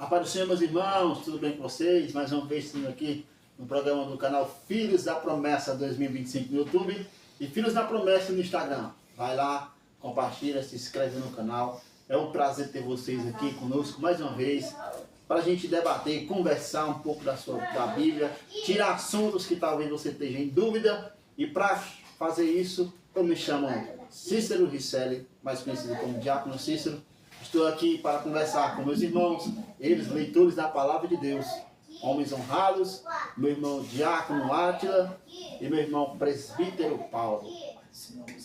A paz do Senhor, meus irmãos, tudo bem com vocês? Mais uma vez estamos aqui no programa do canal Filhos da Promessa 2025 no YouTube e Filhos da Promessa no Instagram. Vai lá, compartilha, se inscreve no canal. É um prazer ter vocês aqui conosco mais uma vez para a gente debater, conversar um pouco da Bíblia, tirar assuntos que talvez você esteja em dúvida. E para fazer isso, eu me chamo Cícero Risselli, mais conhecido como Diácono Cícero. Estou aqui para conversar com meus irmãos, eles leitores da Palavra de Deus, homens honrados, meu irmão Diácono Átila e meu irmão Presbítero Paulo.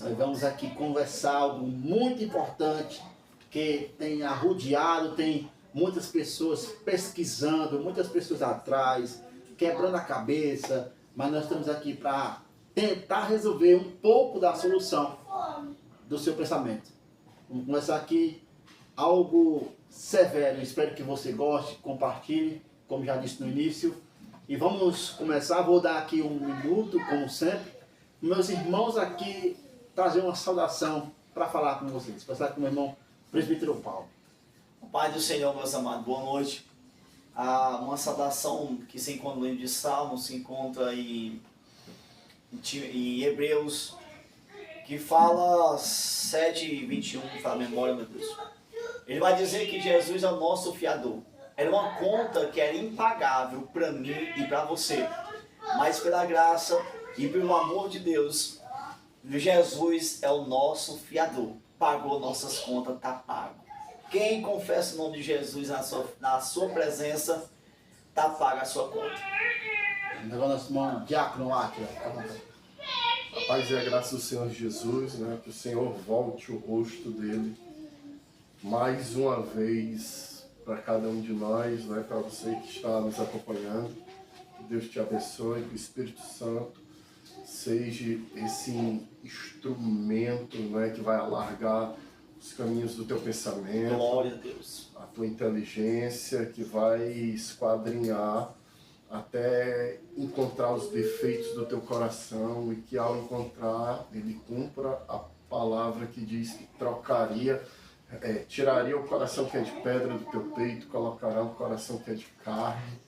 Nós vamos aqui conversar algo muito importante que tem arrodeado, tem muitas pessoas pesquisando, muitas pessoas atrás, quebrando a cabeça, mas nós estamos aqui para tentar resolver um pouco da solução do seu pensamento. Vamos começar aqui algo severo. Espero que você goste, compartilhe, como já disse no início. E vamos começar. Vou dar aqui um minuto, como sempre. Meus irmãos aqui trazer uma saudação para falar com vocês. Começar com o meu irmão Presbítero Paulo. Pai do Senhor, meus amados, boa noite. Uma saudação que se encontra no livro de Salmos, se encontra em Hebreus, que fala 7:21, fala a memória, meu Deus. Ele vai dizer que Jesus é o nosso fiador. Era uma conta que era impagável para mim e para você. Mas pela graça e pelo amor de Deus, Jesus é o nosso fiador. Pagou nossas contas, está pago. Quem confessa o nome de Jesus na sua presença, está paga a sua conta. Agora nosso irmão Diácono Átila. A paz e a graça do Senhor Jesus, né? Que o Senhor volte o rosto dele mais uma vez para cada um de nós, né? Para você que está nos acompanhando. Que Deus te abençoe, que o Espírito Santo seja esse instrumento, né? Que vai alargar os caminhos do teu pensamento. Glória a Deus. A tua inteligência, que vai esquadrinhar até encontrar os defeitos do teu coração e que ao encontrar ele cumpra a palavra que diz que tiraria o coração que é de pedra do teu peito, colocará um coração que é de carne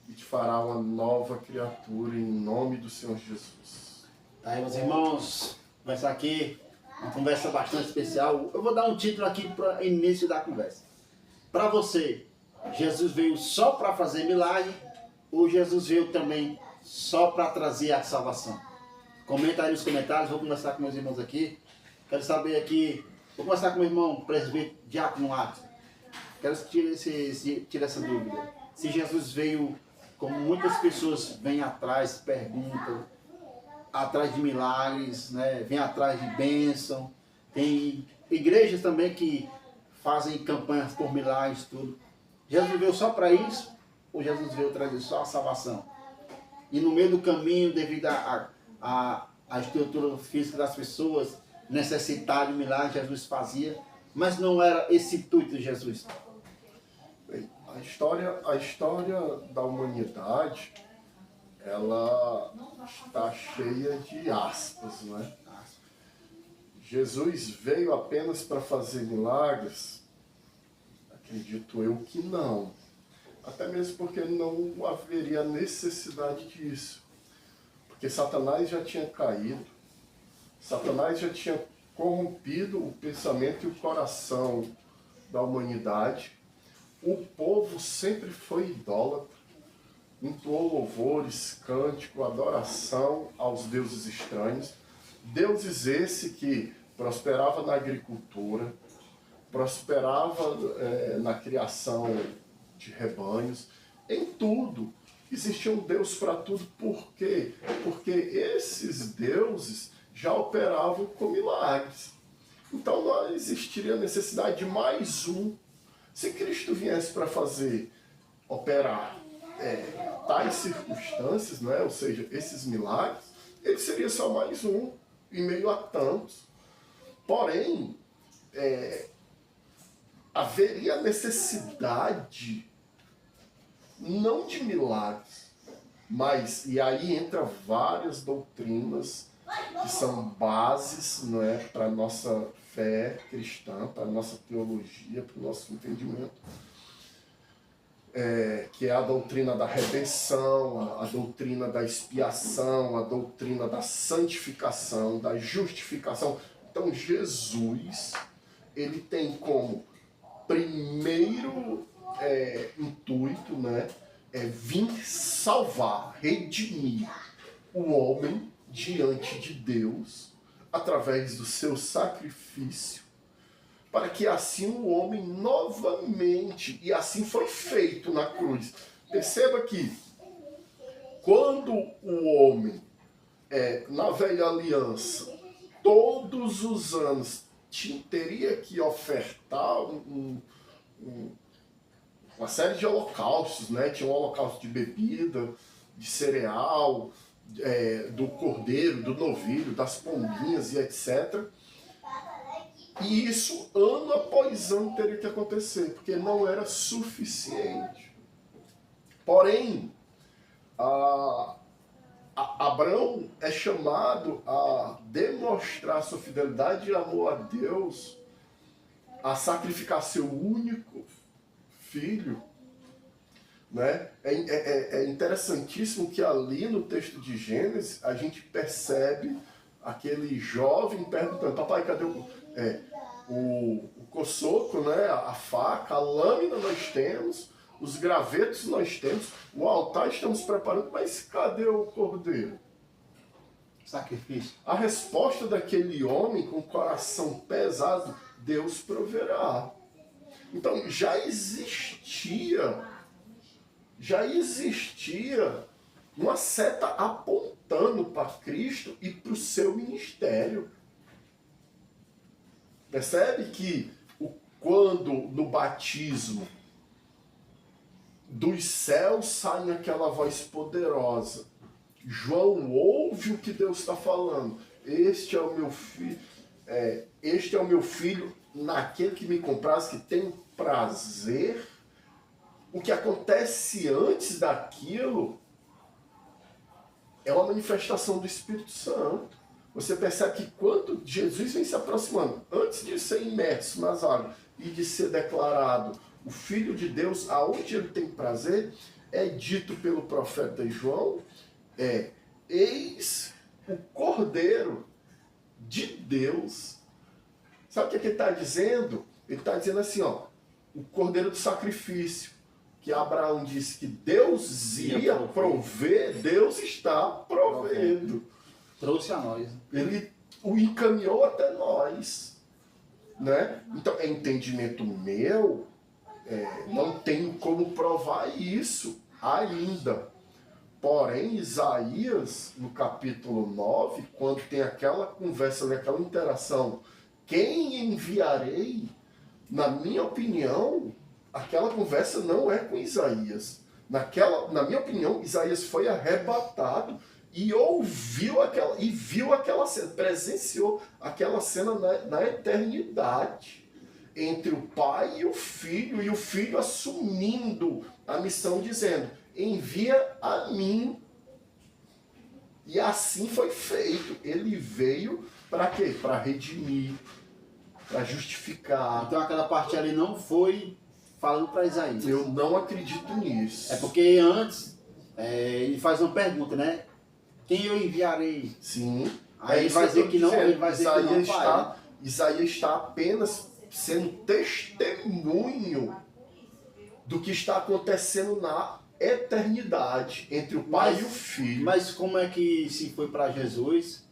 e te fará uma nova criatura em nome do Senhor Jesus. Aí, meus irmãos, conversar aqui, uma conversa bastante especial. Eu vou dar um título aqui para início da conversa. Para você, Jesus veio só para fazer milagre ou Jesus veio também só para trazer a salvação? Comenta aí nos comentários, vou conversar com meus irmãos aqui. Quero saber aqui, vou conversar com meu irmão Presbítero Diácono Átila. Quero que tire essa dúvida. Se Jesus veio, como muitas pessoas vêm atrás, perguntam, atrás de milagres, né? Vem atrás de bênção. Tem igrejas também que fazem campanhas por milagres, tudo. Jesus veio só para isso? Ou Jesus veio trazer só a salvação? E no meio do caminho, devido à estrutura física das pessoas, necessitar de milagre, Jesus fazia. Mas não era esse intuito de Jesus. Bem, a história da humanidade, ela está cheia de aspas, né? Jesus veio apenas para fazer milagres? Acredito eu que não. Até mesmo porque não haveria necessidade disso. Porque Satanás já tinha caído, Satanás já tinha corrompido o pensamento e o coração da humanidade. O povo sempre foi idólatra, entoou louvores, cântico, adoração aos deuses estranhos. Deuses esse que prosperava na agricultura, prosperava na criação de rebanhos, em tudo. Existia um Deus para tudo. Por quê? Porque esses deuses já operavam com milagres. Então não existiria necessidade de mais um. Se Cristo viesse para operar tais circunstâncias, né? Ou seja, esses milagres, ele seria só mais um, em meio a tantos. Porém, haveria necessidade não de milagres, mas, e aí entra várias doutrinas que são bases, não é, para a nossa fé cristã, para a nossa teologia, para o nosso entendimento. que é a doutrina da redenção, a doutrina da expiação, a doutrina da santificação, da justificação. Então Jesus, ele tem como primeiro intuito, né, vir salvar, redimir o homem diante de Deus através do seu sacrifício, para que assim o homem novamente, e assim foi feito na cruz. Perceba que quando o homem, na velha aliança, todos os anos teria que ofertar uma série de holocaustos, né? Tinha um holocausto de bebida, de cereal, do cordeiro, do novilho, das pombinhas e etc. E isso, ano após ano, teria que acontecer, porque não era suficiente. Porém, Abraão é chamado a demonstrar sua fidelidade e amor a Deus, a sacrificar seu único filho, né? É interessantíssimo que ali no texto de Gênesis a gente percebe aquele jovem perguntando: papai, cadê o coçoco, né? A faca, a lâmina nós temos, os gravetos nós temos, o altar estamos preparando, mas cadê o cordeiro? Sacrifício. A resposta daquele homem com o coração pesado: Deus proverá. Então já existia uma seta apontando para Cristo e para o seu ministério. Percebe que quando no batismo dos céus sai aquela voz poderosa, João ouve o que Deus está falando: este é o meu filho, naquele que me compraz, que tem prazer. O que acontece antes daquilo é uma manifestação do Espírito Santo. Você percebe que quando Jesus vem se aproximando, antes de ser imerso nas águas e de ser declarado o Filho de Deus, aonde ele tem prazer, é dito pelo profeta João: eis o Cordeiro de Deus. Sabe o que ele está dizendo? Ele está dizendo assim, o Cordeiro do sacrifício, que Abraão disse que Deus iria prover, Deus está provendo. Trouxe a nós. Ele o encaminhou até nós, né? Então, é entendimento meu, não tenho como provar isso ainda. Porém, Isaías, no capítulo 9, quando tem aquela conversa, aquela interação: quem enviarei? Na minha opinião, aquela conversa não é com Isaías. Na minha opinião, Isaías foi arrebatado e viu aquela cena, presenciou aquela cena na eternidade, entre o pai e o filho assumindo a missão, dizendo: envia a mim. E assim foi feito. Ele veio para quê? Para redimir, para justificar. Então aquela parte ali não foi falando para Isaías. Eu não acredito nisso. É porque antes ele faz uma pergunta, né? Quem eu enviarei? Sim. Aí ele vai dizer que não, ele vai dizer que não, pai. Isaías está apenas sendo testemunho do que está acontecendo na eternidade entre o pai e o filho. Mas como é que se foi para Jesus?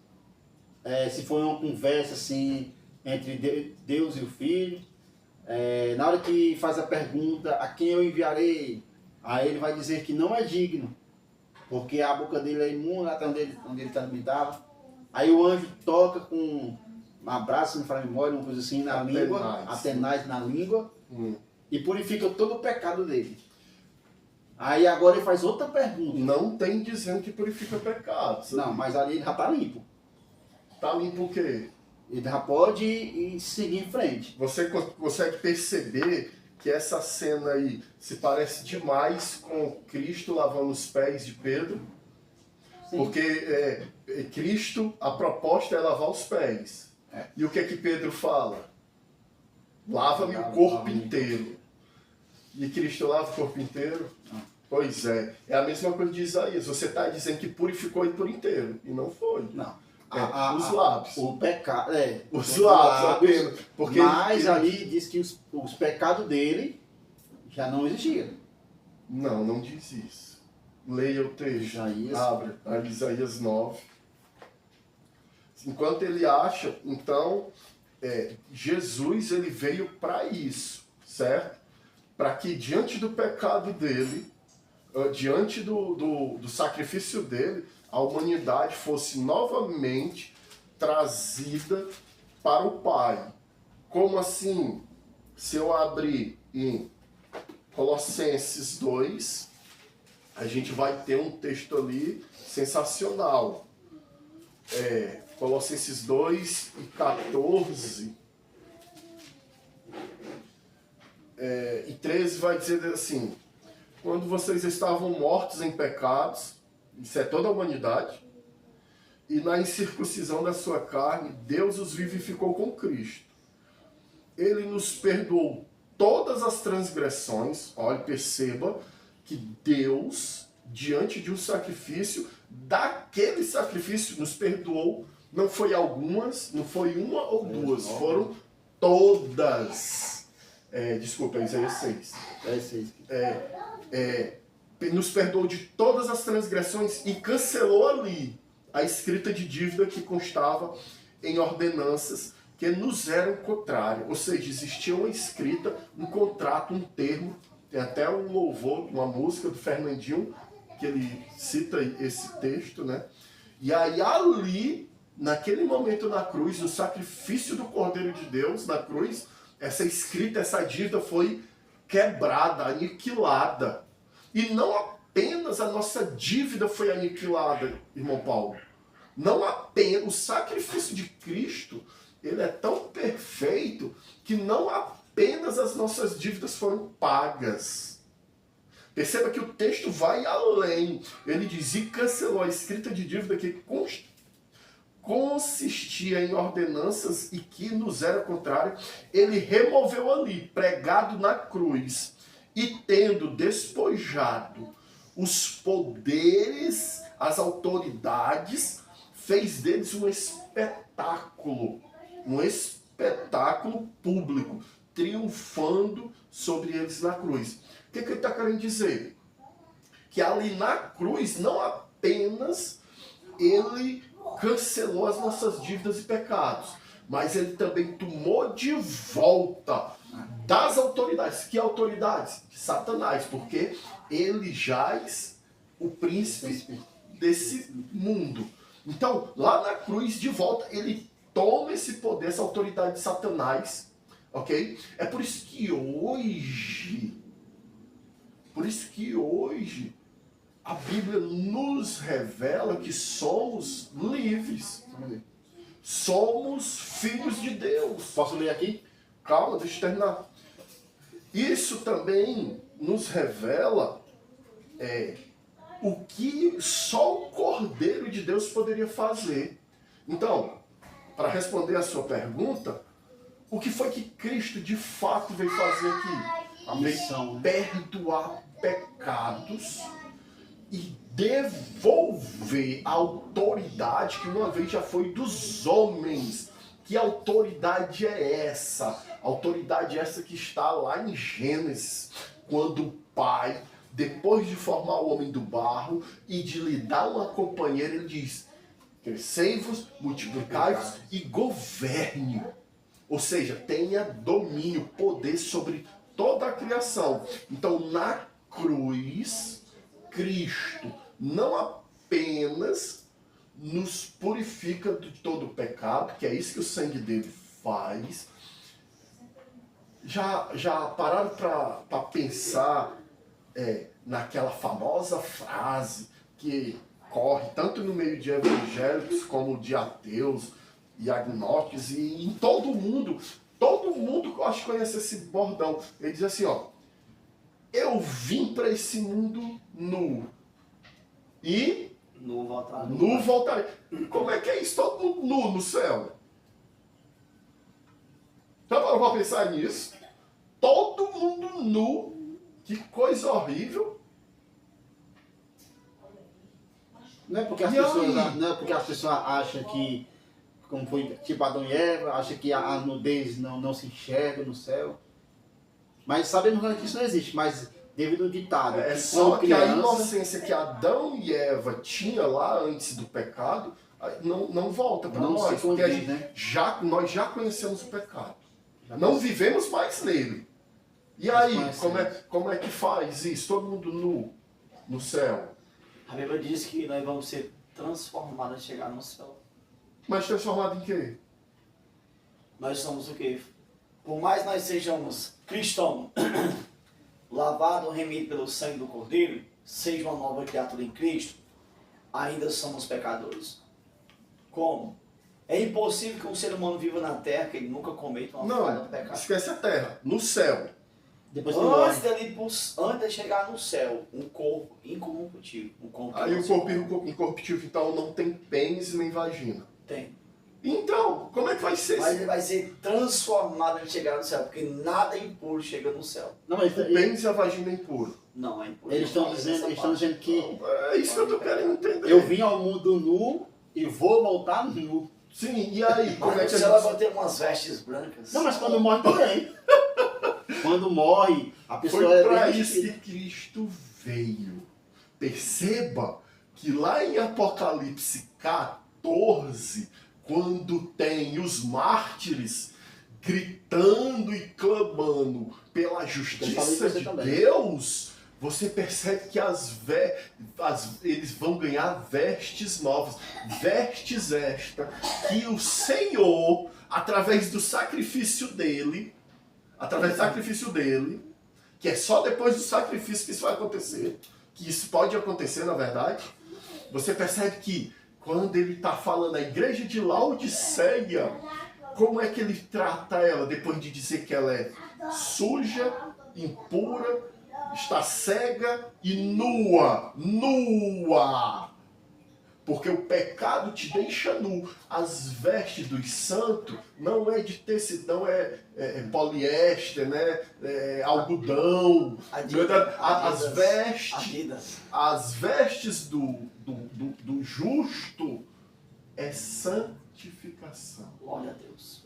Se foi uma conversa assim entre Deus e o filho, na hora que faz a pergunta: a quem eu enviarei? Aí ele vai dizer que não é digno, porque a boca dele é imunda, até onde ele estava. Aí o anjo toca com um abraço, não fala memória, uma coisa assim, na língua, Atenais na língua, e purifica todo o pecado dele. Aí agora ele faz outra pergunta. Não tem dizendo que purifica pecados. Não, mas ali ele já está limpo. Está limpo o quê? Ele já pode ir seguir em frente. Você consegue perceber que essa cena aí se parece demais com Cristo lavando os pés de Pedro? Sim. Porque Cristo, a proposta é lavar os pés. E o que Pedro fala? Lava-me o corpo inteiro. E Cristo lava o corpo inteiro? Não. Pois é. É a mesma coisa de Isaías. Você está dizendo que purificou ele por inteiro. E não foi. Não. Os lábios. O pecado. Os lábios apenas. Porque mas ali diz que os pecados dele já não existiam. Não diz isso. Leia o texto. Isaías. Abre. Aí, Isaías 9. Enquanto ele acha, então, Jesus ele veio para isso, certo? Para que diante do pecado dele, diante do sacrifício dele, a humanidade fosse novamente trazida para o Pai. Como assim? Se eu abrir em Colossenses 2, a gente vai ter um texto ali sensacional. Colossenses 2 e 14 e 13 vai dizer assim: quando vocês estavam mortos em pecados, isso é toda a humanidade, e na incircuncisão da sua carne, Deus os vivificou com Cristo. Ele nos perdoou todas as transgressões. Olha, perceba que Deus, diante de um sacrifício, daquele sacrifício nos perdoou. Não foi algumas, não foi uma ou duas, foram todas. Desculpa, Isaías 6. Nos perdoou de todas as transgressões e cancelou ali a escrita de dívida que constava em ordenanças que nos eram contrárias. Ou seja, existia uma escrita, um contrato, um termo. Tem até um louvor, uma música do Fernandinho, que ele cita esse texto, né? E aí ali, naquele momento na cruz, no sacrifício do Cordeiro de Deus na cruz, essa escrita, essa dívida foi quebrada, aniquilada. E não apenas a nossa dívida foi aniquilada, irmão Paulo. Não apenas o sacrifício de Cristo, ele é tão perfeito que não apenas as nossas dívidas foram pagas. Perceba que o texto vai além. Ele diz: e cancelou a escrita de dívida que consistia em ordenanças e que nos era contrária. Ele removeu ali, pregado na cruz, e tendo despojado os poderes, as autoridades, fez deles um espetáculo público, triunfando sobre eles na cruz. O que ele está querendo dizer? Que ali na cruz, não apenas ele cancelou as nossas dívidas e pecados, mas ele também tomou de volta das autoridades. Que autoridades? De Satanás, porque ele jaz o príncipe desse mundo. Então, lá na cruz, de volta, ele toma esse poder, essa autoridade de Satanás, ok? É por isso que hoje, a Bíblia nos revela que somos livres. Somos filhos de Deus. Posso ler aqui? Calma, deixa eu terminar. Isso também nos revela o que só o Cordeiro de Deus poderia fazer. Então, para responder a sua pergunta, o que foi que Cristo de fato veio fazer aqui? A missão, veio perdoar pecados e devolver a autoridade que uma vez já foi dos homens. Que autoridade é essa? Autoridade essa que está lá em Gênesis, quando o Pai, depois de formar o homem do barro e de lhe dar uma companheira, ele diz: crescei-vos, multiplicai-vos e governe. Ou seja, tenha domínio, poder sobre toda a criação. Então, na cruz, Cristo não apenas nos purifica de todo o pecado, que é isso que o sangue dele faz. Já pararam para pensar naquela famosa frase que corre tanto no meio de evangélicos como de ateus e agnósticos e em todo mundo eu acho que conhece esse bordão. Ele diz assim, ó: eu vim para esse mundo nu e nu voltarei. Como é que é isso? Todo mundo nu no céu. Já parou para pensar nisso? Todo mundo nu Que coisa horrível. Não é porque as E pessoas, aí? não é porque as pessoas acham que, como foi tipo Adão e Eva, acham que a nudez não se enxerga no céu. Mas sabemos que isso não existe, mas devido ao ditado, É que só quando que a criança, inocência que Adão e Eva tinha lá antes do pecado, não volta para não nós. se Porque a condiz, gente né? nós já conhecemos o pecado. Já Não conhece- vivemos mais nele. E Nós aí, conhecemos. como é que faz isso? Todo mundo nu no céu. A Bíblia diz que nós vamos ser transformados e chegar no céu. Mas transformado em quê? Nós somos o quê? Por mais nós sejamos cristãos, lavados, remidos pelo sangue do Cordeiro, seja uma nova criatura em Cristo, ainda somos pecadores. Como? É impossível que um ser humano viva na terra que ele nunca cometa uma falha Não, do pecado. esquece a terra. No céu. Depois que morre. Antes de chegar no céu, um corpo incorruptível. Um corpo Aí não o se corpo corrompe. incorruptível, então, não tem pênis nem vagina. Tem. Então, como é que vai ser Mas isso? ele vai ser transformado antes de chegar no céu, porque nada impuro chega no céu. Não, mas O pênis e a vagina é impuro. Não é impuro. eles Não estão fala dizendo, dessa eles estão parte. dizendo que É isso que eu tô querendo entender. eu vim ao mundo nu e vou voltar nu. Sim, e aí? Como Mas é no que a céu ela gente... vai ter umas vestes brancas. Não, mas quando morre também. Quando morre, a pessoa Foi é para bem isso que vestida. Cristo veio. Perceba que lá em Apocalipse 14, quando tem os mártires gritando e clamando pela Eu falei justiça você de também. Deus, você percebe que eles vão ganhar vestes novas. Vestes esta que o Senhor, através do sacrifício dele, que é só depois do sacrifício que isso vai acontecer, que isso pode acontecer na verdade, você percebe que quando ele está falando à igreja de Laodiceia, como é que ele trata ela depois de dizer que ela é suja, impura, está cega e nua? Nua! Porque o pecado te deixa nu. As vestes dos santos não é de tecido, não é poliéster, né? É algodão. As vestes do justo é santificação. Glória a Deus.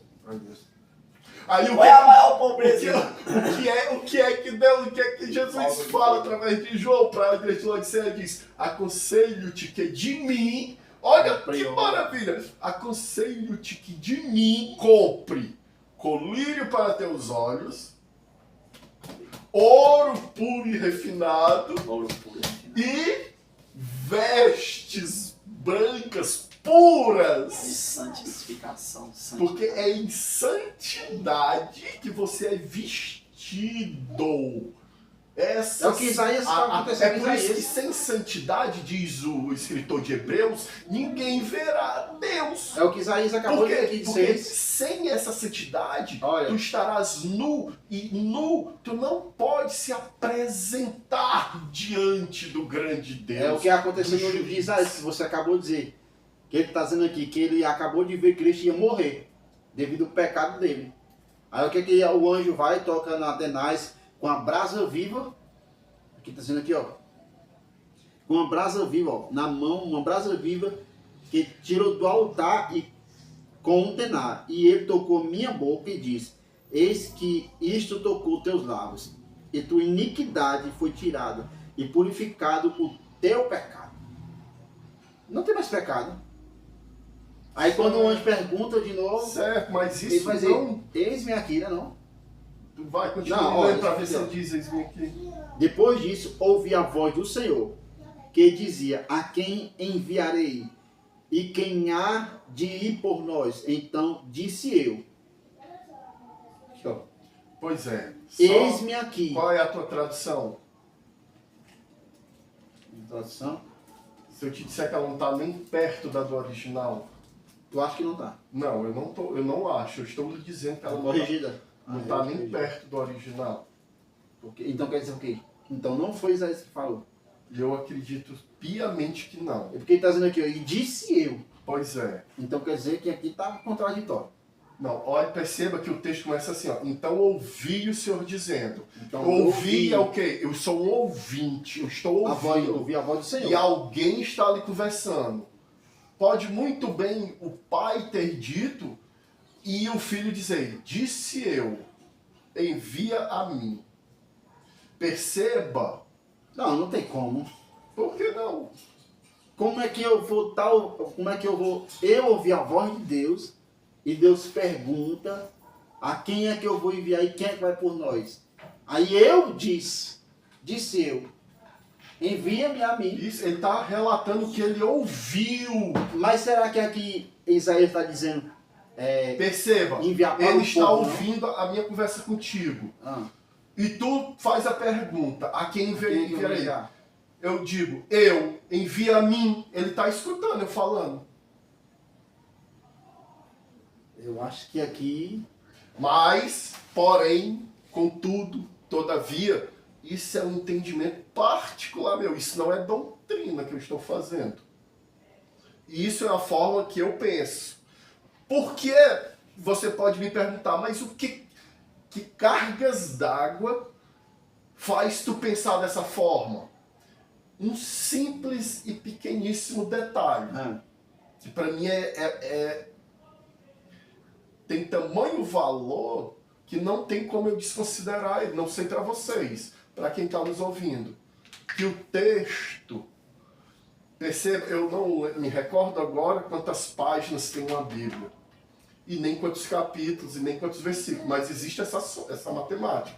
Aí Qual é a maior pobreza? o que é que Jesus fala através de João para a igreja de Laodiceia? Diz: aconselho-te que de mim, olha que maravilha, aconselho-te que de mim compre colírio para teus olhos, ouro puro e refinado Ouro puro. e vestes brancas De puras. santificação. Porque é em santidade que você é vestido. É o que Isaías está acontecendo É com por isso que Isaías. sem santidade, diz o escritor de Hebreus, ninguém verá Deus. É o que Isaías acabou de dizer aqui de Porque 6. sem essa santidade, Olha. tu estarás nu, e nu tu não pode se apresentar diante do grande Deus. É o que aconteceu do no livro de juiz. Isaías, que você acabou de dizer. Que ele está dizendo aqui, que ele acabou de ver que Cristo ia morrer, devido ao pecado dele. Aí o que o anjo vai e toca na tenaz com a brasa viva, aqui está dizendo aqui, ó, com uma brasa viva, ó, na mão, uma brasa viva, que tirou do altar e com um tenar. E ele tocou minha boca e disse: eis que isto tocou teus lábios, e tua iniquidade foi tirada, e purificado o teu pecado. Não tem mais pecado. Aí quando o anjo pergunta de novo, Certo, mas ele isso vai dizer: não... eis-me aqui, não. Tu vai continuar Não, olha, lendo para ver se aqui, ó. ele diz isso aqui. Depois disso, ouvi a voz do Senhor, que dizia: a quem enviarei? E quem há de ir por nós? Então disse eu: aqui, ó, Pois é. eis-me aqui. Qual é a tua tradução? Tradução? Se eu te disser que ela não está nem perto da do original. Tu acha que não tá? Não, eu não acho. Eu estou lhe dizendo que ela não Corrigida. está nem perto do original. Então quer dizer o quê? Então não foi Isaías que falou. E eu acredito piamente que não. É porque ele está dizendo aqui, ó, e disse eu. Pois é. Então quer dizer que aqui está contraditório. Não, olha, perceba que o texto começa assim, ó. Então ouvi o Senhor dizendo. Então, Ouvir é o quê? Eu sou um ouvinte, eu estou ouvindo. Ouvir a voz do Senhor. E alguém está ali conversando. Pode muito bem o pai ter dito e o filho dizer, disse eu, envia a mim. Perceba. Não, não tem como. Por que não? Como é que eu vou eu ouvir a voz de Deus e Deus pergunta a quem é que eu vou enviar e quem é que vai por nós? Aí eu disse eu, envia-me a mim. Isso, ele está relatando que ele ouviu. Mas será que aqui Isaías está dizendo Perceba, enviar para ele o está povo, não? ouvindo a minha conversa contigo. Ah, E tu faz a pergunta, a quem quem é que eu vou enviarei? enviar? Eu digo, eu, envia a mim. Ele está escutando eu falando. Eu acho que aqui... Mas, porém, contudo, todavia, isso é um entendimento particular meu. Isso não é doutrina que eu estou fazendo. Isso é a forma que eu penso. Porque você pode me perguntar, mas que cargas d'água faz tu pensar dessa forma? Um simples e pequeníssimo detalhe, que para mim tem tamanho valor que não tem como eu desconsiderar ele, não sei para vocês, para quem está nos ouvindo. Que o texto, perceba, eu não me recordo agora quantas páginas tem uma Bíblia, e nem quantos capítulos, e nem quantos versículos, mas existe essa matemática,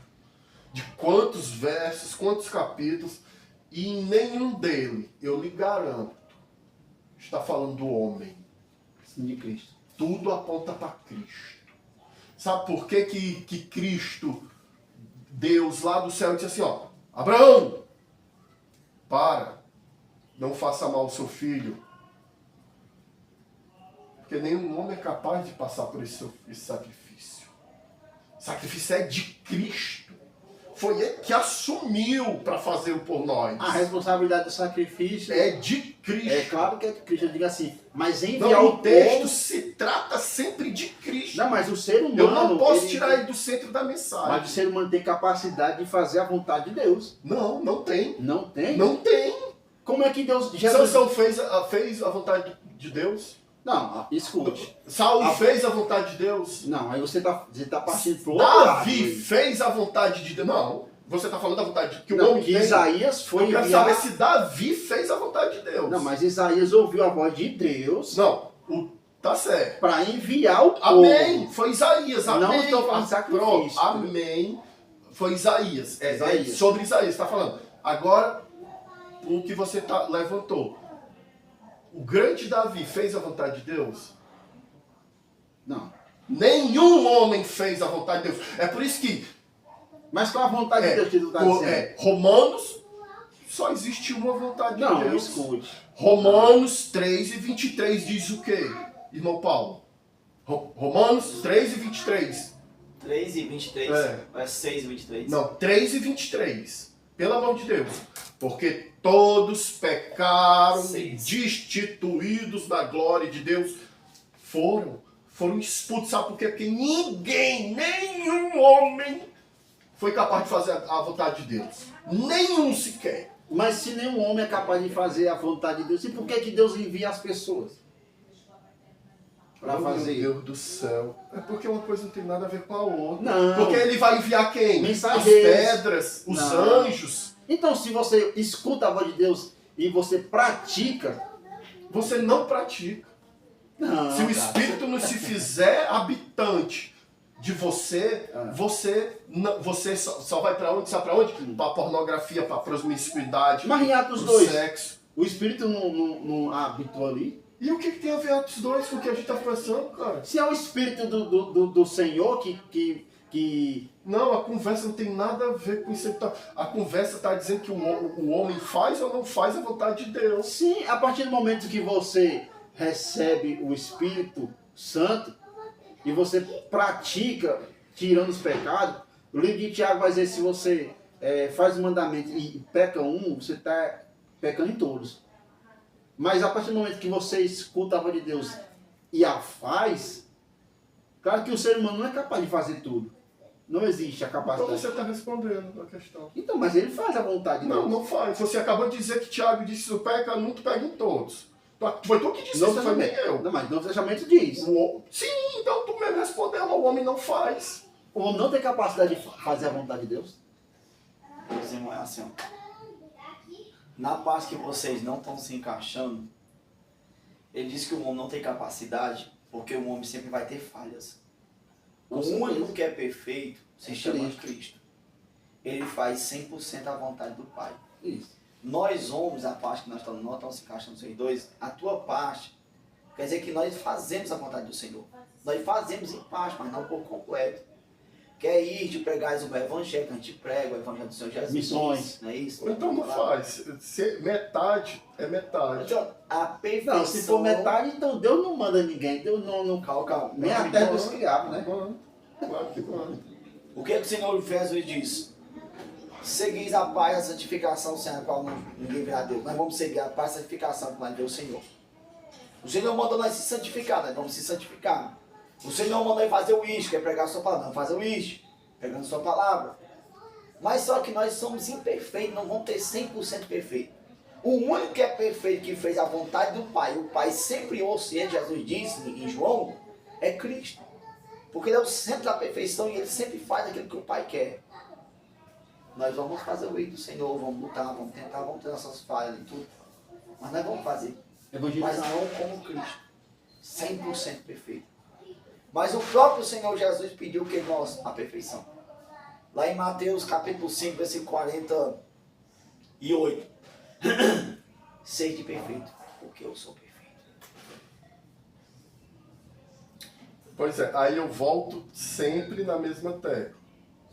de quantos versos, quantos capítulos, e em nenhum dele, eu lhe garanto, está falando do homem. Sim, de Cristo. Tudo aponta para Cristo. Sabe por que Cristo, Deus lá do céu, disse assim, ó, Abraão, para, não faça mal ao seu filho. Porque nenhum homem é capaz de passar por esse sacrifício. O sacrifício é de Cristo. Foi ele que assumiu para fazer por nós. A responsabilidade do sacrifício É de Cristo. é claro que é de Cristo, eu digo assim, mas enviar Não, o o texto povo... se trata sempre de Cristo. Não, mas o ser humano... Eu não posso tirar ele do centro da mensagem. Mas o ser humano tem capacidade de fazer a vontade de Deus. Não, não tem. Não tem? Não tem. Como é que Deus... Jesus... Sansão fez a vontade de Deus. Não, escute. Saul fez a vontade de Deus. Não, aí você tá partindo pro outro lado. Davi fez a vontade de Deus. Não, você está falando da vontade que o Não, homem que tem. Isaías foi Eu quero enviar... saber se Davi fez a vontade de Deus. Não, mas Isaías ouviu a voz de Deus Não, tá certo. para enviar o povo. Amém. Foi Isaías. Não Amém. estou falando de sacrifício. Pronto. Amém. Foi Isaías. Isaías. Sobre Isaías, está falando. Agora, o que você levantou. O grande Davi fez a vontade de Deus? Não. Nenhum homem fez a vontade de Deus. É por isso que Mas qual a vontade de Deus que tu está dizendo? Romanos, só existe uma vontade de Não, Deus. escute. Romanos 3:23 diz o quê, irmão Paulo? Romanos 3:23. 3:23. É. Ou é 6:23? Não, 3:23. Pelo amor de Deus. Porque todos pecaram, 6. destituídos da glória de Deus, foram expulsos. Sabe por quê? Porque nenhum homem foi capaz de fazer a vontade de Deus. Nenhum sequer. Mas se nenhum homem é capaz de fazer a vontade de Deus, e por que Deus envia as pessoas? Para fazer. Meu Deus do céu. É porque uma coisa não tem nada a ver com a outra. Não. Porque ele vai enviar quem? Mensageiros. As pedras, os Não. anjos. Então, se você escuta a voz de Deus e você pratica... Você não pratica. Não, Se o cara. Espírito não se fizer habitante de você, você só vai para onde? Sabe para onde? Para pornografia, para promiscuidade, Mas em Atos pro 2, sexo. o Espírito não habitou ali? E o que tem a ver Atos 2 com o que a gente está pensando, cara? Se é o Espírito do Senhor que... Não, a conversa não tem nada a ver com isso. A conversa está dizendo que o homem faz ou não faz a vontade de Deus. Sim, a partir do momento que você recebe o Espírito Santo e você pratica tirando os pecados, o livro de Tiago vai dizer, se você faz o mandamento e peca um, você está pecando em todos. Mas a partir do momento que você escuta a voz de Deus e a faz, Claro que o ser humano não é capaz de fazer tudo. Não existe a Então capacidade. você está respondendo a questão. Então, mas ele faz a vontade de Não, Deus. não faz. Você acabou de dizer que Tiago disse: se tu peca num, tu pega em todos. Foi tu que disse isso, não foi nem eu. Não, mas no Novo Testamento diz. Sim, então tu mesmo respondeu, o homem não faz. O homem não tem capacidade de fazer a vontade de Deus. Meus irmãos, é assim, ó. Na parte que vocês não estão se encaixando, ele diz que o homem não tem capacidade, porque o homem sempre vai ter falhas. O único que é perfeito se chama Cristo. Ele faz 100% a vontade do Pai. Isso. Nós homens, a parte que nós estamos se encaixando, vocês dois, a tua parte, quer dizer que nós fazemos a vontade do Senhor. Nós fazemos em parte, mas não por completo. Quer ir de pregar o evangelho, que a gente prega o evangelho do Senhor Jesus. Missões. Não é isso? Então não faz. Metade é metade. Então, a perfeição... Não, se for metade, então Deus não manda ninguém. Deus não Calma. nem até Deus criava, né? Claro que manda. O que o Senhor Jesus diz? Seguis a paz e a santificação, sem a qual ninguém verá a Deus. Nós vamos seguir a paz e a santificação que nós deu o Senhor. O Senhor mandou nós se santificar, nós vamos se santificar. O Senhor mandou nós fazer o isto, que é pregar a sua palavra. Vamos fazer o isto, pregando a sua palavra. Mas só que nós somos imperfeitos, não vamos ter 100% perfeito. O único que é perfeito, que fez a vontade do Pai, o Pai sempre ouça, Jesus disse em João, é Cristo. Porque Ele é o centro da perfeição e Ele sempre faz aquilo que o Pai quer. Nós vamos fazer o ir do Senhor, vamos lutar, vamos tentar, vamos ter nossas falhas e tudo. Mas nós vamos fazer. Mas não como Cristo. 100% perfeito. Mas o próprio Senhor Jesus pediu que nós, a perfeição. Lá em Mateus capítulo 5, versículo 48. Sede perfeito, porque eu sou perfeito. Pois é, aí eu volto sempre na mesma tecla.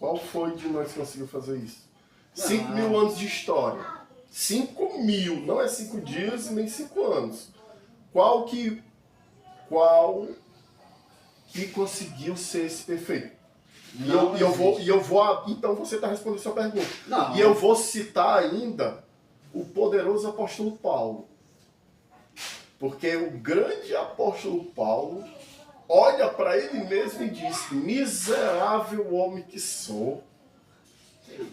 Qual foi de nós que conseguiu fazer isso? 5.000 anos de história. 5.000, não é 5 dias nem 5 anos. Qual que conseguiu ser esse perfeito? Então você está respondendo a sua pergunta. Não. E eu vou citar ainda o poderoso apóstolo Paulo. Porque o grande apóstolo Paulo olha para ele mesmo e diz: miserável homem que sou,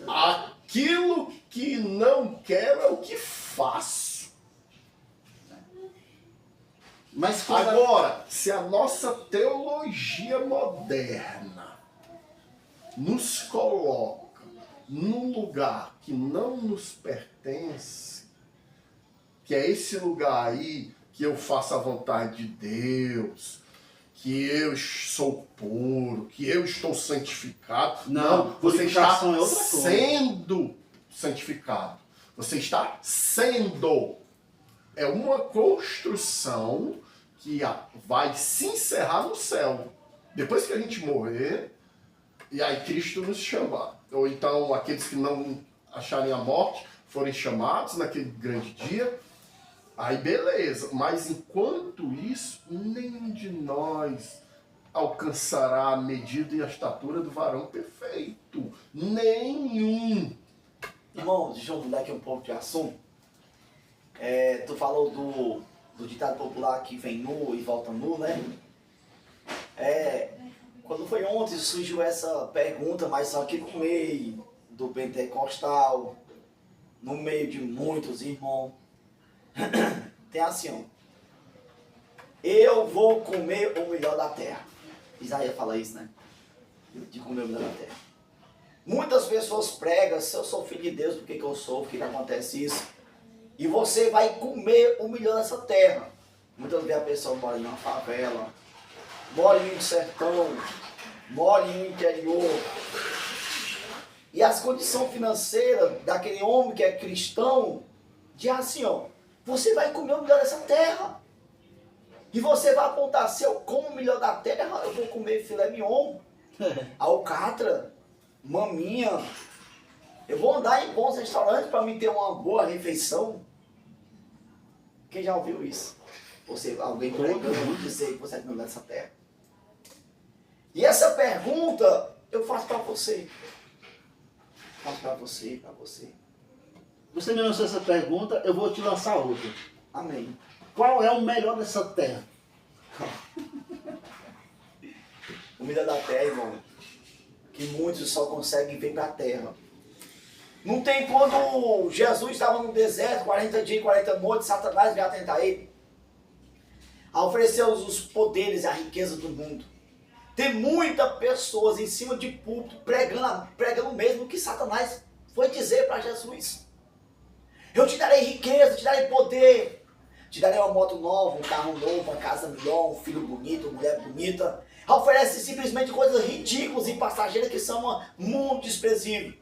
aquilo que não quero é o que faço. Mas agora, se a nossa teologia moderna nos coloca num lugar que não nos pertence, que é esse lugar aí que eu faço a vontade de Deus, que eu sou puro, que eu estou santificado. Não, você está sendo santificado. Você está sendo. É uma construção que vai se encerrar no céu. Depois que a gente morrer, e aí Cristo nos chamar. Ou então aqueles que não acharem a morte, forem chamados naquele grande dia, aí beleza. Mas enquanto isso, nenhum de nós alcançará a medida e a estatura do varão perfeito. Nenhum. Irmão, deixa eu mudar aqui um pouco de assunto. Tu falou do ditado popular que vem nu e volta nu, né? Quando foi ontem surgiu essa pergunta, mas só que no meio do pentecostal, no meio de muitos irmãos, tem assim, ó: eu vou comer o melhor da terra. Isaías fala isso, né? De comer o melhor da terra. Muitas pessoas pregam: se eu sou filho de Deus, por que eu sou? Por que acontece isso? E você vai comer o melhor dessa terra. Muitas vezes a pessoa mora em uma favela, mora em um sertão, mora em um interior. E as condições financeiras daquele homem que é cristão, diz assim, ó: você vai comer o melhor dessa terra. E você vai apontar: se eu como o melhor da terra, eu vou comer filé mignon, alcatra, maminha. Eu vou andar em bons restaurantes para me ter uma boa refeição. Quem já ouviu isso? Alguém pregando dizer que você é melhor dessa terra. E essa pergunta eu faço para você. Faço para você, para você. Você me lançou essa pergunta, eu vou te lançar outra. Amém. Qual é o melhor dessa terra? Comida da terra, irmão, que muitos só conseguem ver para a terra. Não tem quando Jesus estava no deserto, 40 dias e 40 noites, Satanás veio tentar ele. A oferecer os poderes e a riqueza do mundo. Tem muitas pessoas em cima de púlpito pregando mesmo o que Satanás foi dizer para Jesus. Eu te darei riqueza, te darei poder, te darei uma moto nova, um carro novo, uma casa melhor, um filho bonito, uma mulher bonita. Oferece simplesmente coisas ridículas e passageiras que são muito desprezíveis.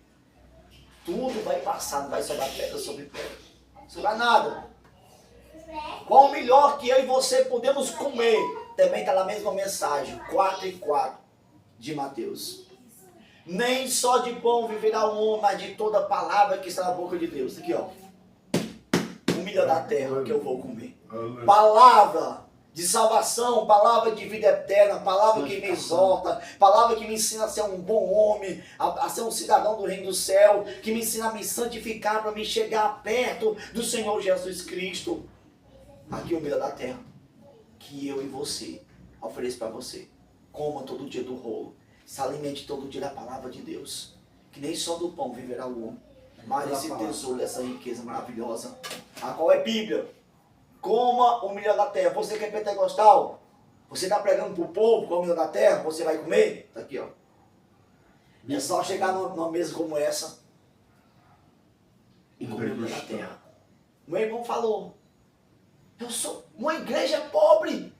Tudo vai passar, não vai sobrar pedra sobre pedra. Não sobrar nada. Qual o melhor que eu e você podemos comer? Também está na mesma mensagem, 4:4 de Mateus. Nem só de pão viverá o homem, mas de toda palavra que está na boca de Deus. Aqui, ó. Comida da terra que eu vou comer. Palavra de salvação, palavra de vida eterna, palavra que me exorta, palavra que me ensina a ser um bom homem, a ser um cidadão do reino do céu, que me ensina a me santificar para me chegar perto do Senhor Jesus Cristo. Aqui é o comida da terra, que eu e você ofereço para você. Coma todo dia do rolo, se alimente todo dia da palavra de Deus, que nem só do pão viverá o homem, mas esse tesouro, essa riqueza maravilhosa, a qual é Bíblia. Coma o melhor da terra. Você que é pentecostal, você está pregando para o povo, come o melhor da terra, você vai comer? Está aqui, ó. É só chegar numa mesa como essa e comer o melhor da terra. Meu irmão falou, eu sou uma igreja pobre.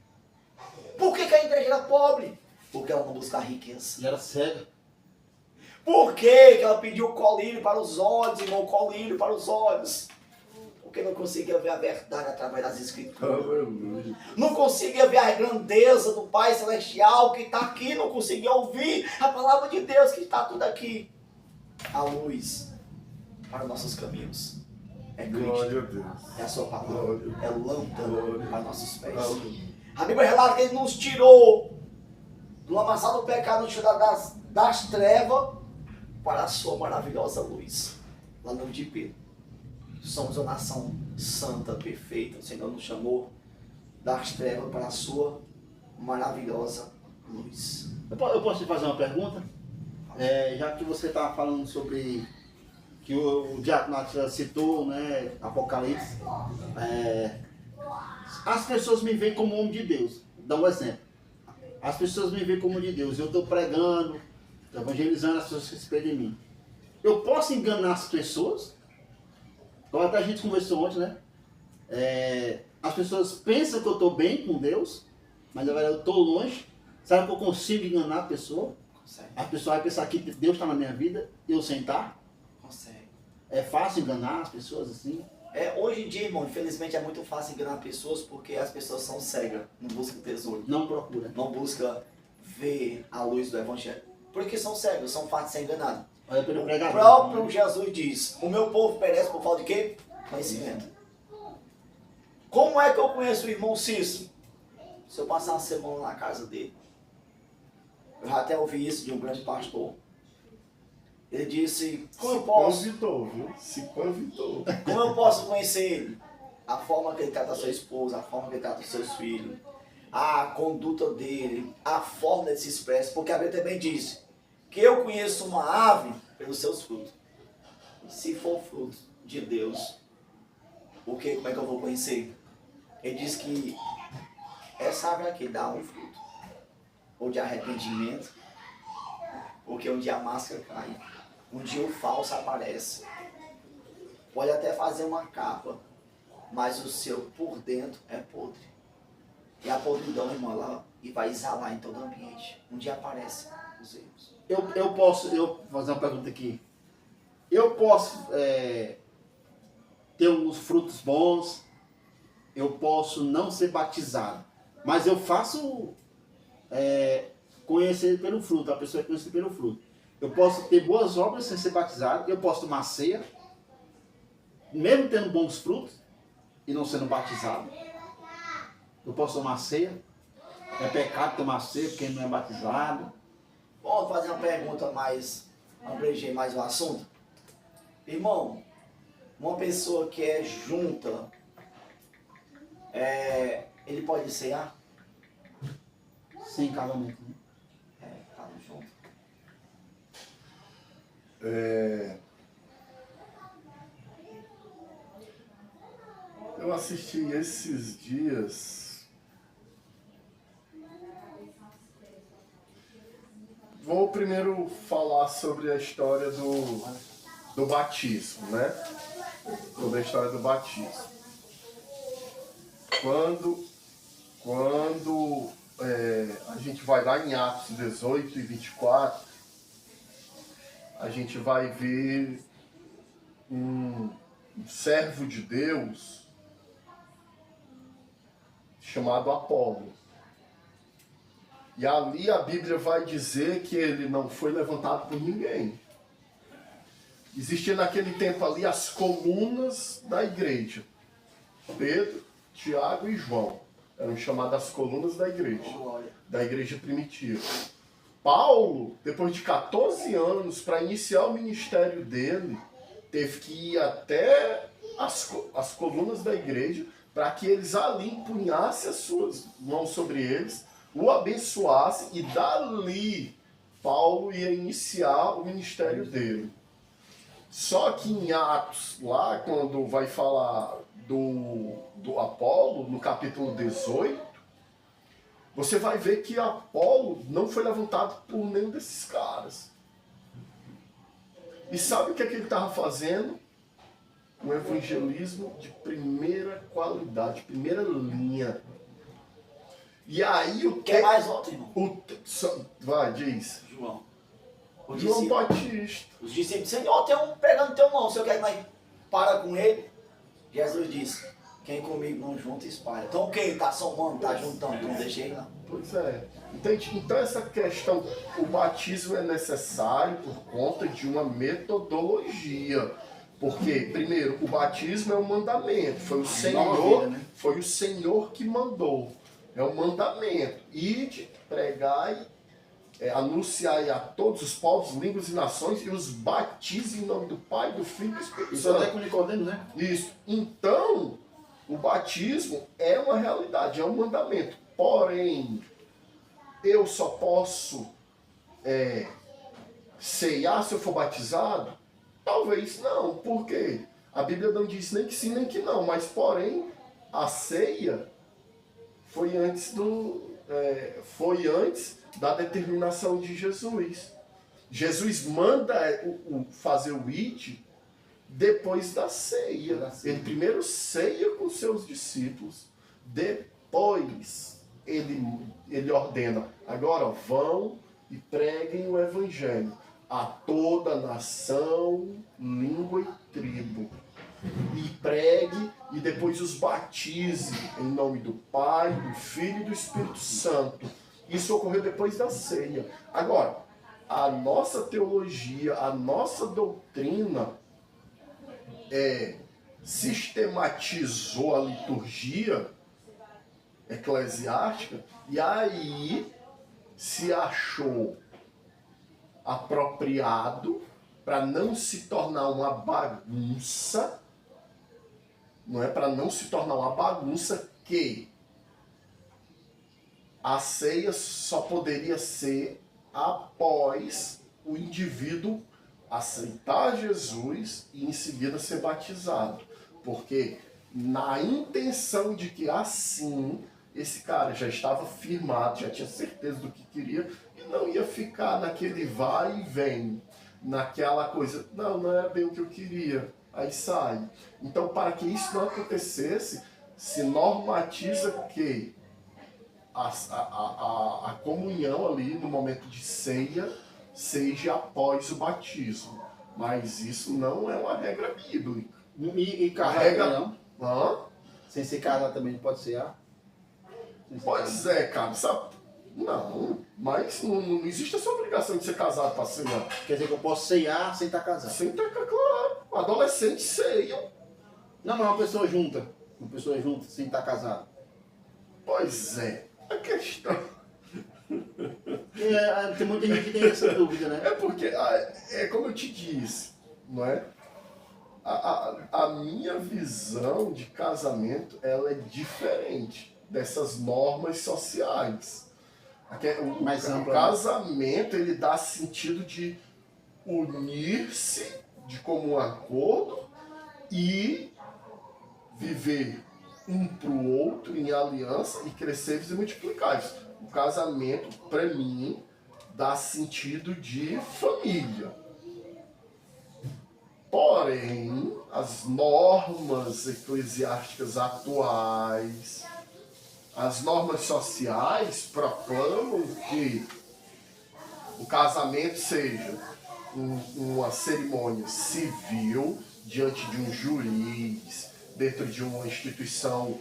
Por que a igreja era pobre? Porque ela não buscava riqueza. E era cega. Por que ela pediu colírio para os olhos, irmão? Colírio para os olhos. Porque não conseguia ver a verdade através das escrituras. Aleluia. Não conseguia ver a grandeza do Pai Celestial que está aqui. Não conseguia ouvir a palavra de Deus que está tudo aqui. A luz para os nossos caminhos é Glória a Cristo. Deus. É a sua palavra. Glória. É lâmpada Glória. para nossos pés. Aleluia. A Bíblia relata que Ele nos tirou do lamaçal do pecado, nos tirou das trevas para a sua maravilhosa luz. Lá no de Pedro. Somos uma nação santa, perfeita. O Senhor nos chamou das trevas para a sua maravilhosa luz. Eu posso te fazer uma pergunta? Já que você está falando sobre que o Diácono Nathan citou, né, Apocalipse, as pessoas me veem como homem de Deus. Dá um exemplo. As pessoas me veem como homem de Deus. Eu estou pregando, evangelizando, as pessoas se espelham em mim. Eu posso enganar as pessoas? Então, até a gente conversou ontem, né? As pessoas pensam que eu estou bem com Deus, mas na verdade eu estou longe. Sabe que eu consigo enganar a pessoa? Consegue. A pessoa vai pensar que Deus está na minha vida e eu sem estar. Consegue. É fácil enganar as pessoas assim? Hoje em dia, irmão, infelizmente é muito fácil enganar pessoas porque as pessoas são cegas, não buscam tesouro, Não procura. não buscam ver a luz do Evangelho. Porque são cegos, são fáceis de ser enganados. Olha pelo O pregador. próprio Jesus diz, o meu povo perece por falta de quê? Conhecimento. Como é que eu conheço o irmão Cícero? Se eu passar uma semana na casa dele. Eu já até ouvi isso de um grande pastor. Ele disse, como eu posso? Convidou, viu? Se convidou. Como eu posso conhecer ele? A forma que ele trata a sua esposa, a forma que ele trata os seus filhos, a conduta dele, a forma dele se expressa. Porque a Bíblia também diz que eu conheço uma ave pelos seus frutos. Se for fruto de Deus, como é que eu vou conhecer? Ele diz que essa árvore aqui dá um fruto. Ou de arrependimento, porque um dia a máscara cai, um dia o falso aparece. Pode até fazer uma capa, mas o seu por dentro é podre. E a podridão, irmão, lá e vai exalar em todo o ambiente. Um dia aparece os erros. Eu posso fazer uma pergunta aqui. Eu posso ter uns frutos bons, eu posso não ser batizado, mas eu faço conhecer pelo fruto, a pessoa é conhecida pelo fruto. Eu posso ter boas obras sem ser batizado, eu posso tomar ceia, mesmo tendo bons frutos e não sendo batizado. Eu posso tomar ceia. É pecado tomar ceia porque não é batizado. Vamos fazer uma pergunta mais, abranger mais o assunto. Irmão, uma pessoa que é junta, ele pode cear? Sem casamento. Né? Eu assisti esses dias. Vou primeiro falar sobre a história do batismo, né? Sobre a história do batismo. Quando a gente vai lá em Atos 18 e 24, a gente vai ver um servo de Deus chamado Apolo. E ali a Bíblia vai dizer que ele não foi levantado por ninguém. Existia naquele tempo ali as colunas da igreja. Pedro, Tiago e João eram chamadas colunas da igreja primitiva. Paulo, depois de 14 anos, para iniciar o ministério dele, teve que ir até as colunas da igreja para que eles ali empunhassem as suas mãos sobre eles, o abençoassem, e dali Paulo ia iniciar o ministério dele. Só que em Atos, lá quando vai falar do Apolo, no capítulo 18, você vai ver que Apolo não foi levantado por nenhum desses caras. E sabe o que ele estava fazendo? Um evangelismo de primeira qualidade, primeira linha. E aí o que Quem mais volta, irmão? Vai, diz. João. João Batista. Os discípulos, Senhor, tem um pegando teu mão, o senhor quer que nós para com ele? Jesus disse, quem comigo não junta, espalha. Então quem está somando, está juntando, não deixa ele não. Pois é. Entende? Então essa questão, o batismo é necessário por conta de uma metodologia. Porque, primeiro, o batismo é um mandamento. Foi o Senhor que mandou. É um mandamento. Ide, pregai, anunciai a todos os povos, línguas e nações, e os batize em nome do Pai, do Filho e do Espírito Isso Santo. até com Nicodemo, né? Isso. Então, o batismo é uma realidade, é um mandamento. Porém, eu só posso ceiar se eu for batizado? Talvez não. Por quê? A Bíblia não diz nem que sim, nem que não. Mas, porém, a ceia foi antes da determinação de Jesus. Jesus manda fazer o id depois da ceia. Ele primeiro ceia com seus discípulos, depois ele ordena, agora vão e preguem o evangelho a toda nação, língua e tribo. E pregue e depois os batize em nome do Pai, do Filho e do Espírito Santo. Isso ocorreu depois da ceia. Agora, a nossa teologia, a nossa doutrina sistematizou a liturgia eclesiástica e aí se achou apropriado para não se tornar uma bagunça, não é para não se tornar uma bagunça que a ceia só poderia ser após o indivíduo aceitar Jesus e em seguida ser batizado. Porque na intenção de que assim esse cara já estava firmado, já tinha certeza do que queria e não ia ficar naquele vai e vem, naquela coisa, não é bem o que eu queria, aí sai. Então, para que isso não acontecesse, se normatiza que a comunhão ali no momento de ceia seja após o batismo. Mas isso não é uma regra bíblica. E casar não? Hã? Sem ser casar também não pode ser? Pois é, cara, sabe? Não, mas não existe essa obrigação de ser casado para ceiar. Quer dizer que eu posso ceiar sem estar casado? Sem estar, claro. Adolescentes ceiam. Não, mas uma pessoa junta. Uma pessoa junta sem estar casado. Pois é. A questão... Tem muita gente que tem essa dúvida, né? É porque, como eu te disse, não é? A minha visão de casamento, ela é diferente dessas normas sociais. O casamento, ele dá sentido de unir-se de comum acordo e viver um para o outro em aliança e crescer e multiplicar. O casamento, para mim, dá sentido de família. Porém, as normas eclesiásticas atuais, as normas sociais proclamam que o casamento seja uma cerimônia civil diante de um juiz, dentro de uma instituição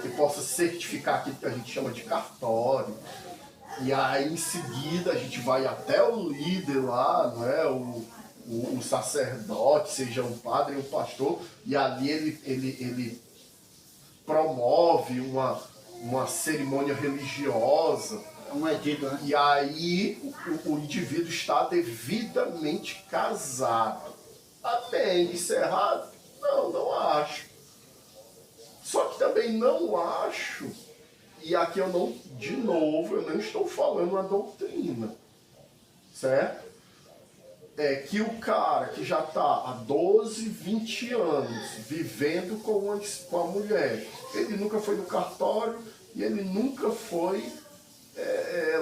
que possa certificar aquilo que a gente chama de cartório. E aí, em seguida, a gente vai até o líder lá, não é? O sacerdote, seja um padre ou um pastor, e ali ele promove uma cerimônia religiosa. Um edito, né? E aí o indivíduo está devidamente casado. Ah, bem, isso é errado? Não, não acho. Só que também não acho, e aqui eu não, de novo, eu não estou falando a doutrina, certo? É que o cara que já está há 12, 20 anos vivendo com a mulher, ele nunca foi no cartório e ele nunca foi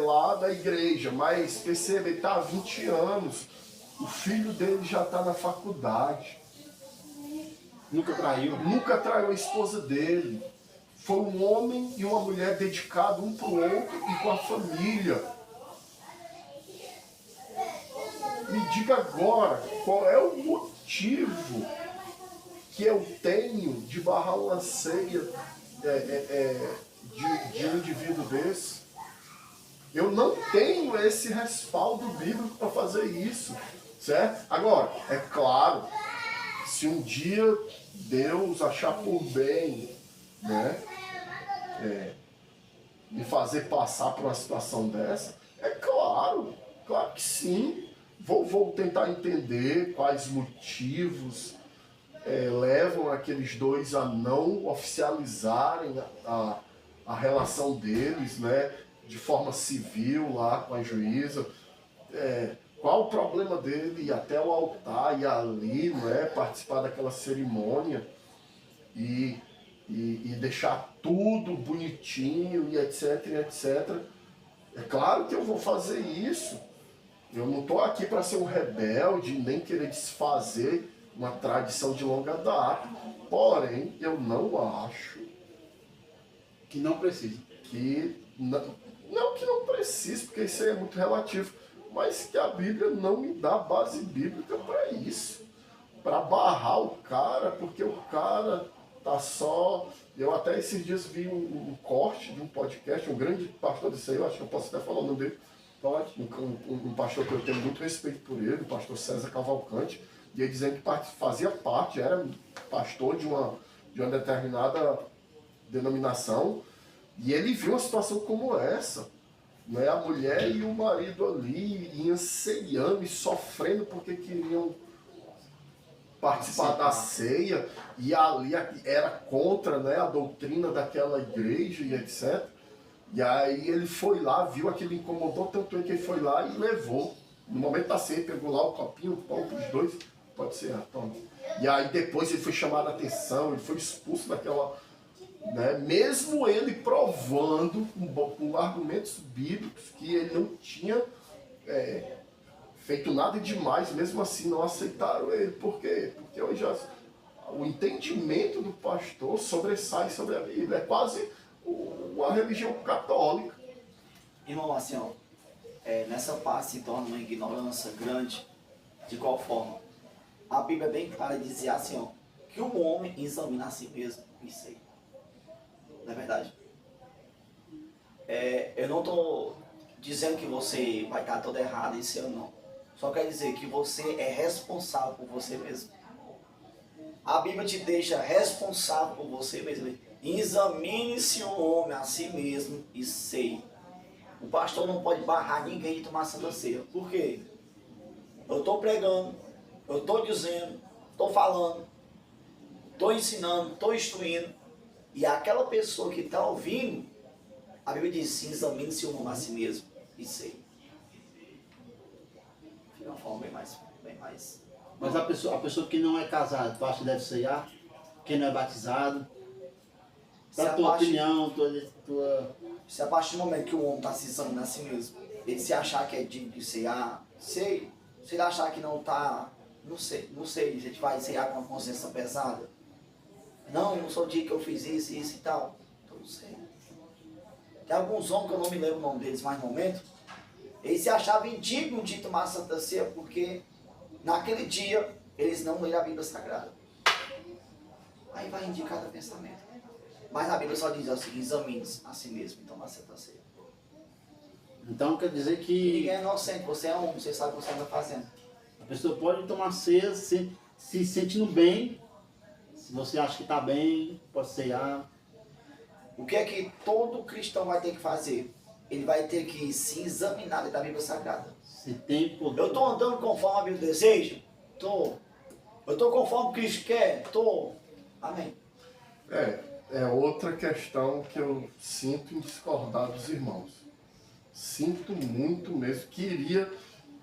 lá da igreja, mas perceba, ele está há 20 anos, o filho dele já está na faculdade. Nunca traiu. Nunca traiu a esposa dele. Foi um homem e uma mulher dedicados um para o outro e com a família. Me diga agora, qual é o motivo que eu tenho de barrar uma ceia de um indivíduo desse? Eu não tenho esse respaldo bíblico para fazer isso, certo? Agora, é claro, se um dia Deus achar por bem, né, me fazer passar por uma situação dessa, é claro, claro que sim. Vou tentar entender quais motivos levam aqueles dois a não oficializarem a relação deles, né, de forma civil lá com a juíza. Qual o problema dele ir até o altar e ali, não é, participar daquela cerimônia e deixar tudo bonitinho e etc, etc. É claro que eu vou fazer isso. Eu não estou aqui para ser um rebelde, nem querer desfazer uma tradição de longa data. Porém, eu não acho Que não precisa. que... Não que não precise, porque isso aí é muito relativo. Mas que a Bíblia não me dá base bíblica para isso. Para barrar o cara, porque o cara tá só... Eu até esses dias vi um corte de um podcast, um grande pastor desse aí, eu acho que eu posso até falar o nome dele. Pode. Um pastor que eu tenho muito respeito por ele, o pastor César Cavalcante, e ele dizendo que fazia parte, era pastor de uma determinada denominação, e ele viu uma situação como essa. Né? A mulher e o marido ali iam ceiando e sofrendo porque queriam participar da ceia, e ali era contra, né, a doutrina daquela igreja e etc. E aí ele foi lá, viu aquilo, incomodou tanto ele que ele foi lá e levou. No momento da ceia, pegou lá o copinho, o pão para os dois, pode ser, toma. E aí depois ele foi chamado a atenção, ele foi expulso daquela... Né, mesmo ele provando com argumentos bíblicos que ele não tinha feito nada demais, mesmo assim não aceitaram ele. Por quê? Porque hoje o entendimento do pastor sobressai sobre a Bíblia. É quase uma religião católica. Irmão, assim, ó, nessa parte se torna uma ignorância grande. De qual forma? A Bíblia é bem clara de dizer assim, ó, que o homem examina a si mesmo. Isso aí. Não é verdade? Eu não estou dizendo que você vai estar todo errado, isso eu não. Só quer dizer que você é responsável por você mesmo. A Bíblia te deixa responsável por você mesmo. Examine-se o homem a si mesmo e sei. O pastor não pode barrar ninguém de tomar Santa Ceia. Por quê? Eu estou pregando, eu estou dizendo, estou falando, estou ensinando, estou instruindo. E aquela pessoa que está ouvindo, a Bíblia diz, examine-se o homem a si mesmo e sei. forma bem mais. Mas a pessoa que não é casada, tu acha que deve ceiar? Quem não é batizado? Se Da a tua partir- opinião, tua... Se a partir do momento que o homem está se examinando a si mesmo, ele se achar que é digno de ceiar, sei. Se ele achar que não está, não sei. A gente vai ceiar com uma consciência pesada. Não sou o dia que eu fiz isso e tal. Então não sei. Tem alguns homens que eu não me lembro o nome deles mais no momento, eles se achavam indignos de tomar a Santa Ceia porque naquele dia eles não leram a Bíblia Sagrada. Aí vai indicar cada pensamento. Mas a Bíblia só diz assim, examine-se a si mesmo e toma a Santa Ceia. Então quer dizer Ninguém que é inocente, você é homem, você sabe o que você está fazendo. a pessoa pode tomar ceia se sentindo bem. Se você acha que está bem, pode ceiar. O que é que todo cristão vai ter que fazer? Ele vai ter que se examinar dentro da Bíblia Sagrada. Se tem poder. Eu estou andando conforme a Bíblia deseja? Estou. Eu estou conforme Cristo quer? Estou. Amém. É outra questão que eu sinto em discordar dos irmãos. Sinto muito mesmo. Queria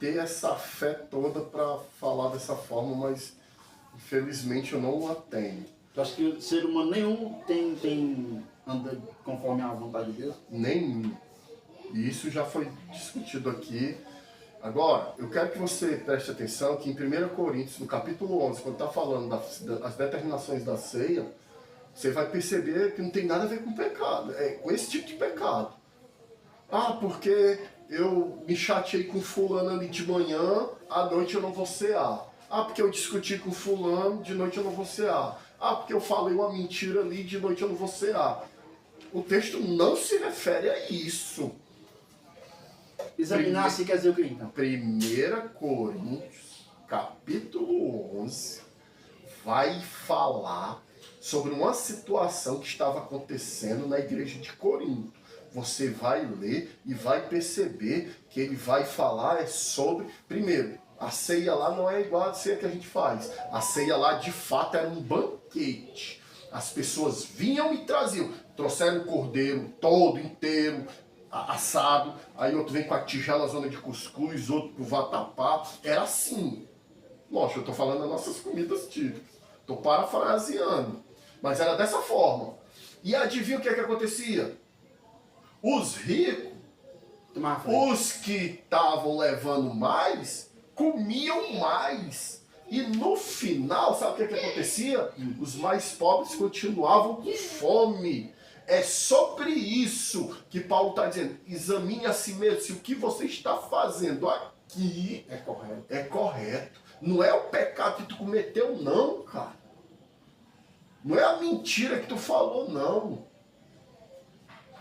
ter essa fé toda para falar dessa forma, mas infelizmente eu não a tenho. Eu acho que o ser humano nenhum anda conforme a vontade de Deus. Nenhum. E isso já foi discutido aqui. Agora, eu quero que você preste atenção que em 1 Coríntios, no capítulo 11, quando está falando das determinações da ceia, você vai perceber que não tem nada a ver com pecado. É com esse tipo de pecado. Ah, porque eu me chateei com fulano ali de manhã, à noite eu não vou cear. Ah, porque eu discuti com fulano, de noite eu não vou cear. Ah, porque eu falei uma mentira ali, de noite eu não vou cear. O texto não se refere a isso. Examinar-se quer dizer o que então? 1 Coríntios, capítulo 11, vai falar sobre uma situação que estava acontecendo na igreja de Corinto. Você vai ler e vai perceber que ele vai falar sobre, primeiro, a ceia lá não é igual a ceia que a gente faz. A ceia lá, de fato, era um banquete. As pessoas vinham e traziam. Trouxeram o cordeiro todo, inteiro, assado. Aí outro vem com a tigela, zona de cuscuz, outro com vatapá. Era assim. Lógico, eu estou falando das nossas comidas típicas. Estou parafraseando. Mas era dessa forma. E adivinha o que é que acontecia? Os ricos, os que estavam levando mais, comiam mais. E no final, sabe o que é que acontecia? Os mais pobres continuavam com fome. É sobre isso que Paulo está dizendo. Examine a si mesmo se o que você está fazendo aqui É correto. é correto. Não é o pecado que tu cometeu, não, cara. Não é a mentira que tu falou, não.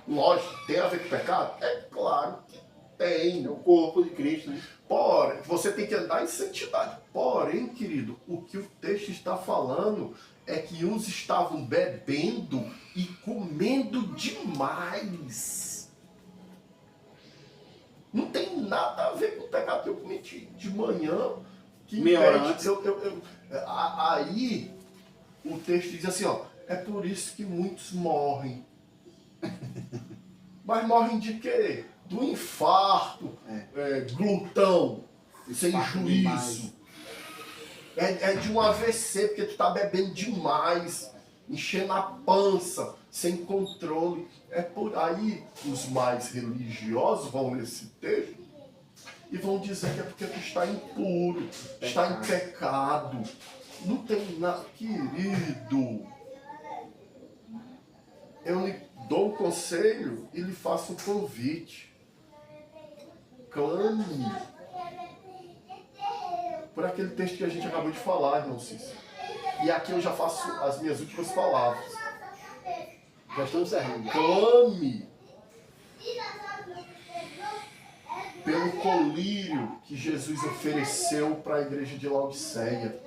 Lógico, tem a ver com pecado? É claro que tem. É o corpo de Cristo, né? Porém, você tem que andar em santidade. Porém, querido, o que o texto está falando é que uns estavam bebendo e comendo demais. Não tem nada a ver com o pecado que eu cometi de manhã. Que Meia hora impede- antes. Aí, o texto diz assim, ó, é por isso que muitos morrem. Mas morrem de quê? Do infarto, glutão, sem Infarto juízo. demais. É de um AVC, porque tu tá bebendo demais, enchendo a pança, sem controle. É por aí que os mais religiosos vão nesse texto e vão dizer que é porque tu está impuro, está em pecado. Não tem nada, querido. Eu lhe dou um conselho e lhe faço um convite. Clame por aquele texto que a gente acabou de falar, irmão Cícero. E aqui eu já faço as minhas últimas palavras. Já estamos encerrando. Clame pelo colírio que Jesus ofereceu para a igreja de Laodiceia.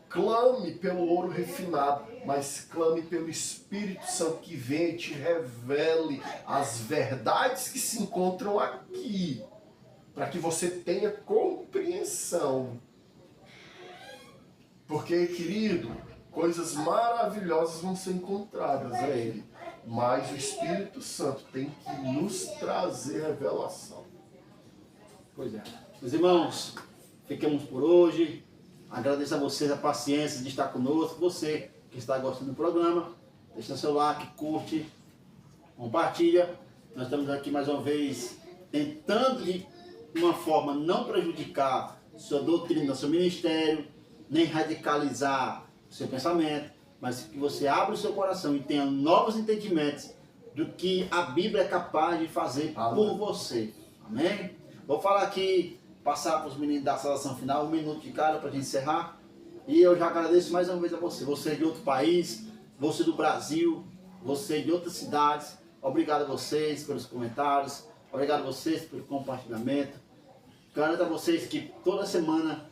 Clame pelo ouro refinado, mas clame pelo Espírito Santo que vem e te revele as verdades que se encontram aqui, para que você tenha compreensão. Porque, querido, coisas maravilhosas vão ser encontradas aí, mas o Espírito Santo tem que nos trazer revelação. Pois é. Meus irmãos, ficamos por hoje. Agradeço a vocês a paciência de estar conosco. Você que está gostando do programa, deixa seu like, curte, compartilha. Nós estamos aqui mais uma vez tentando de uma forma não prejudicar sua doutrina, seu ministério, nem radicalizar o seu pensamento, mas que você abra o seu coração e tenha novos entendimentos do que a Bíblia é capaz de fazer por você. Amém? Vou falar aqui, passar para os meninos da saudação final, 1 minuto de cara para a gente encerrar. E eu já agradeço mais uma vez a você. Você de outro país, você do Brasil, você de outras cidades. Obrigado a vocês pelos comentários. Obrigado a vocês pelo compartilhamento. Garanto a vocês que toda semana,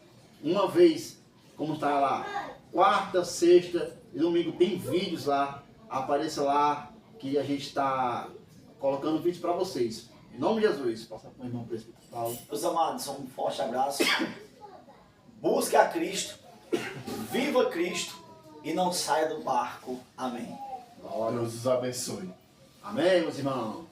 uma vez, como está lá, quarta, sexta e domingo tem vídeos lá. Apareça lá que a gente está colocando vídeos para vocês. Em nome de Jesus. Passa para o irmão presbítero Paulo. Meus amados, um forte abraço. Busque a Cristo, viva Cristo e não saia do barco. Amém. Deus os abençoe. Amém, meus irmãos.